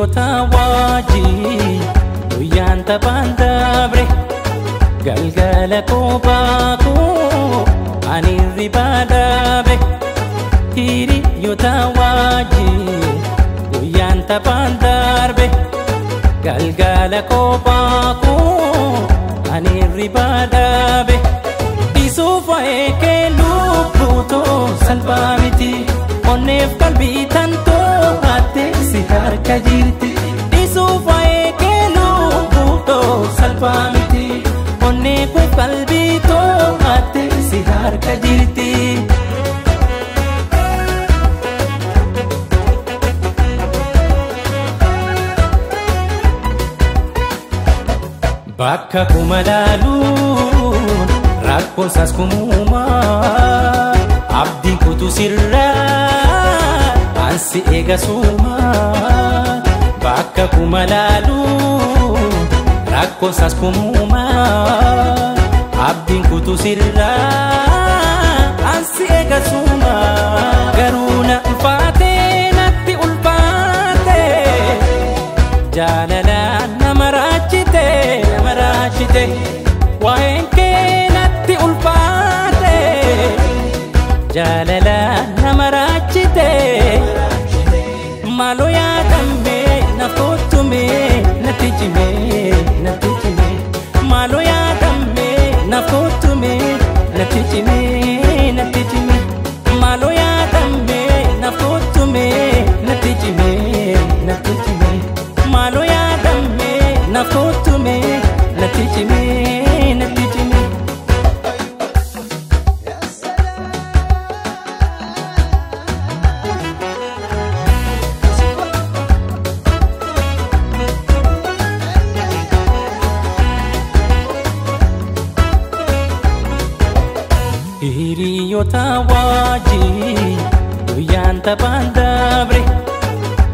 Hiriyoota wajjin guyyaan taphaan dabre galgala kophaa koo ani hirribaa dhaabe. Hiriyoota wajjin guyyaan taphaan darbe galgala kophaa koo ani hirribaa dhaabe. Isuuf waa'ee kee lubbuutoo salphaa miti onneef qalbii tantoo hattee si harka jirti. Isuuf waa'ee kee lubbuutoo salphaa miti onneef qalbii too hattee si harka jirti. Bakka kuma laaluun rakkoon saas kumuumaa abdiin kutu sirraa ansi eega suumaa. Bakka kuma laaluun rakkoon saas kumuumaa abdiin kutu sirraa ansi eega suumaa. Garuu na ulfaatee natti ulfaatee jaalalaan nama raachite waa'een kee natti ulfaate jaalalaan nama raachite. Maaloo yaadame na kottume natti cime maaloo yaadame na kottume natti cime maaloo yaadame na kottume natti cime maaloo yaadame na kottume natti cime. Hiriyoota wajjin guyyaan taphaan dabre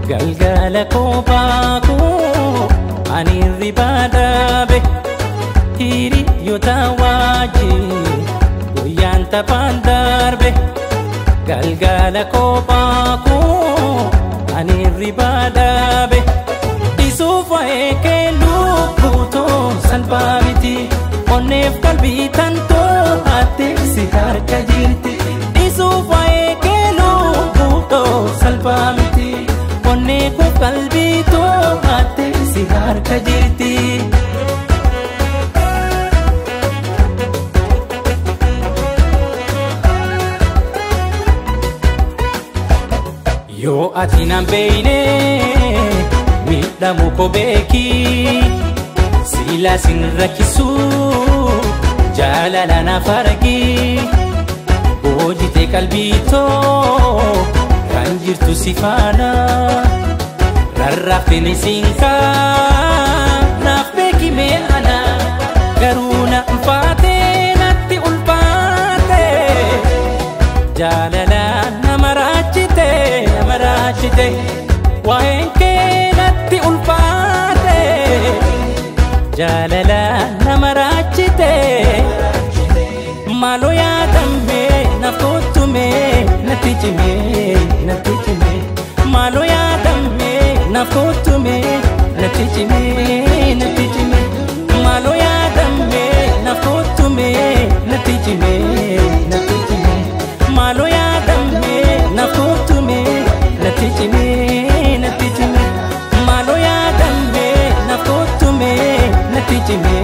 galgala kophaa koo ani hirribaa dhaabe. Hiriyoota wajjin guyyaan taphaan darbe galgala kophaa koo ani hirribaa dhaabe. Isuuf waa'ee kee lubbuutoo salphaa miti onneef qalbii tantoo hattee si harka jirti. Isuuf waa'ee kee lubbuutoo salphaa miti onneef qalbii too hattee si harka jirti. Yoo ati naan beeyne miidhamu koo beeki silaa sin rakkisu jaalala naaf argi. Boojitee qalbii too kan jirtu si faana rarraafne siinkaa naaf beeki mee ana. Garuu na ulfaatee natti ulfaatee jaalalaan nama raachite waa'een kee natti ulfaate jaalalaan nama raachite. Maaloo yaadame na kottume natti cime maaloo yaadame na kottume natti cime maaloo yaadame na kottume natti cime maaloo yaadame na kottume natti cime maaloo yaadame na kottume natti cime.